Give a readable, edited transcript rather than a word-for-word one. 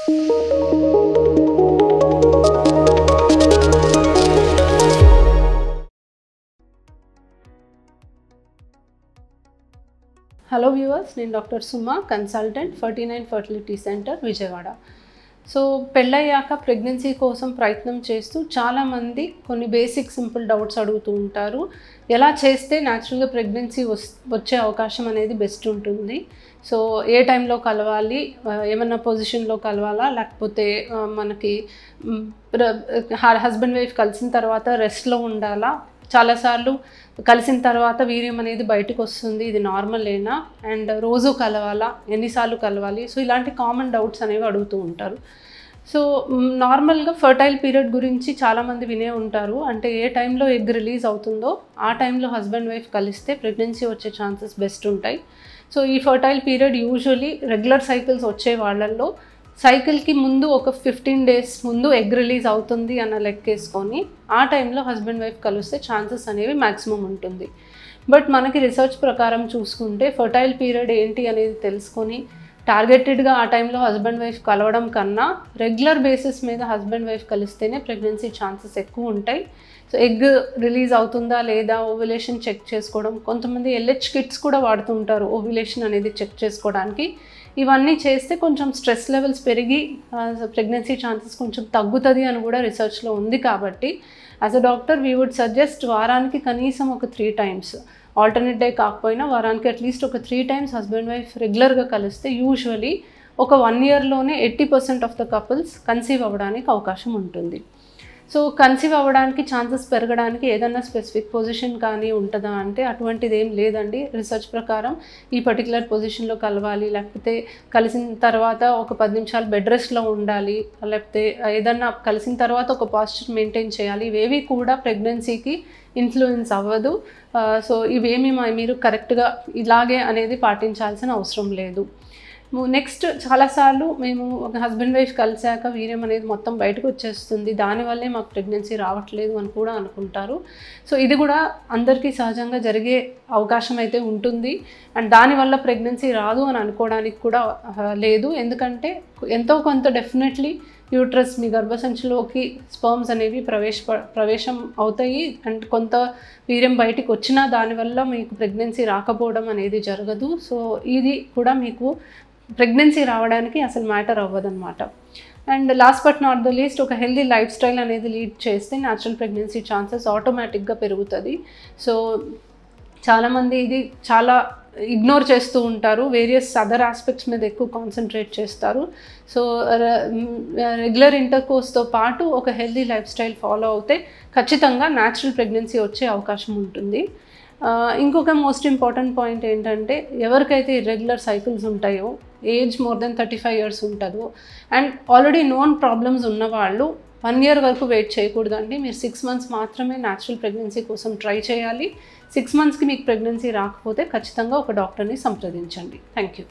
Hello viewers, నేను doctor Suma, consultant 49 fertility centre Vijayawada. So పెళ్ళయ్యాక pregnancy కోసం ప్రయత్నం చేస్తూ చాలామంది కొన్ని బేసిక్ సింపుల్ డౌట్స్ అడుగుతూ ఉంటారు. ఎలా చేస్తే న్యాచురల్గా ప్రెగ్నెన్సీ వచ్చే అవకాశం అనేది బెస్ట్ ఉంటుంది. సో ఏ టైంలో కలవాలి, ఏమన్నా పొజిషన్లో కలవాలా, లేకపోతే మనకి హస్బెండ్ వైఫ్ కలిసిన తర్వాత రెస్ట్లో ఉండాలా, చాలాసార్లు కలిసిన తర్వాత వీర్యం అనేది బయటకు వస్తుంది, ఇది నార్మలేనా, అండ్ రోజు కలవాలా, ఎన్నిసార్లు కలవాలి, సో ఇలాంటి కామన్ డౌట్స్ అనేవి అడుగుతూ ఉంటారు. సో నార్మల్గా ఫర్టైల్ పీరియడ్ గురించి చాలామంది వినే ఉంటారు. అంటే ఏ టైంలో ఎగ్ రిలీజ్ అవుతుందో ఆ టైంలో హస్బెండ్ వైఫ్ కలిస్తే ప్రెగ్నెన్సీ వచ్చే ఛాన్సెస్ బెస్ట్ ఉంటాయి. సో ఈ fertile period usually regular cycles వచ్చే వాళ్ళల్లో సైకిల్కి ముందు ఒక 15 days ముందు ఎగ్ రిలీజ్ అవుతుంది అన్న లెక్కేసుకొని ఆ టైంలో హస్బెండ్ వైఫ్ కలిస్తే ఛాన్సెస్ అనేవి మ్యాక్సిమం ఉంటుంది. బట్ మనకి రీసెర్చ్ ప్రకారం చూసుకుంటే ఫర్టైల్ పీరియడ్ ఏంటి అనేది తెలుసుకొని టార్గెటెడ్గా ఆ టైంలో హస్బెండ్ వైఫ్ కలవడం కన్నా రెగ్యులర్ బేసిస్ మీద హస్బెండ్ వైఫ్ కలిస్తేనే ప్రెగ్నెన్సీ ఛాన్సెస్ ఎక్కువ ఉంటాయి. సో ఎగ్ రిలీజ్ అవుతుందా లేదా ఓవ్యులేషన్ చెక్ చేసుకోవడం, కొంతమంది LH కిట్స్ కూడా వాడుతుంటారు ఓవ్యులేషన్ అనేది చెక్ చేసుకోవడానికి. ఇవన్నీ చేస్తే కొంచెం స్ట్రెస్ లెవెల్స్ పెరిగి ప్రెగ్నెన్సీ ఛాన్సెస్ కొంచెం తగ్గుతుంది అని కూడా రీసెర్చ్లో ఉంది. కాబట్టి as a doctor we would suggest వారానికి కనీసం ఒక 3 times, ఆల్టర్నేట్ డే కాకపోయినా వారానికి అట్లీస్ట్ ఒక 3 times హస్బెండ్ వైఫ్ రెగ్యులర్గా కలిస్తే యూజువలీ ఒక 1 yearలోనే 80% ఆఫ్ ద కపుల్స్ కన్సీవ్ అవ్వడానికి అవకాశం ఉంటుంది. సో కన్సీవ్ అవ్వడానికి ఛాన్సెస్ పెరగడానికి ఏదన్నా స్పెసిఫిక్ పొజిషన్ కానీ ఉంటుందా అంటే అటువంటిది ఏం లేదండి. రీసెర్చ్ ప్రకారం ఈ పర్టికులర్ పొజిషన్లో కలవాలి, లేకపోతే కలిసిన తర్వాత ఒక 10 నిమిషాలు బెడ్ రెస్ట్లో ఉండాలి, లేకపోతే ఏదన్నా కలిసిన తర్వాత ఒక పాస్చర్ మెయింటైన్ చేయాలి, ఇవేవి కూడా ప్రెగ్నెన్సీకి ఇన్ఫ్లుయెన్స్ అవ్వదు. సో ఇవేమి మీరు కరెక్ట్గా ఇలాగే అనేది పాటించాల్సిన అవసరం లేదు. నెక్స్ట్ చాలాసార్లు మేము ఒక హస్బెండ్ వైఫ్ కలిసాక వీర్యం అనేది మొత్తం బయటకు వచ్చేస్తుంది, దానివల్లే మాకు ప్రెగ్నెన్సీ రావట్లేదు అని కూడా అనుకుంటారు. సో ఇది కూడా అందరికీ సహజంగా జరిగే అవకాశం అయితే ఉంటుంది. అండ్ దానివల్ల ప్రెగ్నెన్సీ రాదు అని అనుకోవడానికి కూడా లేదు. ఎందుకంటే ఎంతో కొంత డెఫినెట్లీ యూట్రస్ మీ గర్భసంచిలోకి స్పర్మ్స్ అనేవి ప్రవేశం అవుతాయి. అండ్ కొంత వీర్యం బయటికి వచ్చినా దానివల్ల మీకు ప్రెగ్నెన్సీ రాకపోవడం అనేది జరగదు. సో ఇది కూడా మీకు ప్రెగ్నెన్సీ రావడానికి అసలు మ్యాటర్ అవ్వదన్నమాట. And last but not the least, ఒక హెల్దీ లైఫ్ స్టైల్ అనేది లీడ్ చేస్తే న్యాచురల్ ప్రెగ్నెన్సీ ఛాన్సెస్ ఆటోమేటిక్గా పెరుగుతుంది. సో చాలామంది ఇది చాలా ఇగ్నోర్ చేస్తూ ఉంటారు, వేరియస్ అదర్ ఆస్పెక్ట్స్ మీద ఎక్కువ కాన్సన్ట్రేట్ చేస్తారు. సో రెగ్యులర్ ఇంటర్కోర్స్తో పాటు ఒక హెల్దీ లైఫ్ స్టైల్ ఫాలో అవుతే ఖచ్చితంగా న్యాచురల్ ప్రెగ్నెన్సీ వచ్చే అవకాశం ఉంటుంది. ఇంకొక మోస్ట్ ఇంపార్టెంట్ పాయింట్ ఏంటంటే ఎవరికైతే ఇర్రెగ్యులర్ సైకిల్స్ ఉంటాయో, ఏజ్ మోర్ దెన్ 35 years ఉంటుందో, అండ్ ఆల్రెడీ నోన్ ప్రాబ్లమ్స్ ఉన్నవాళ్ళు 1 year వరకు వెయిట్ చేయకూడదండి. మీరు 6 months మాత్రమే న్యాచురల్ ప్రెగ్నెన్సీ కోసం ట్రై చేయాలి. 6 monthsకి మీకు ప్రెగ్నెన్సీ రాకపోతే ఖచ్చితంగా ఒక డాక్టర్ని సంప్రదించండి. Thank you.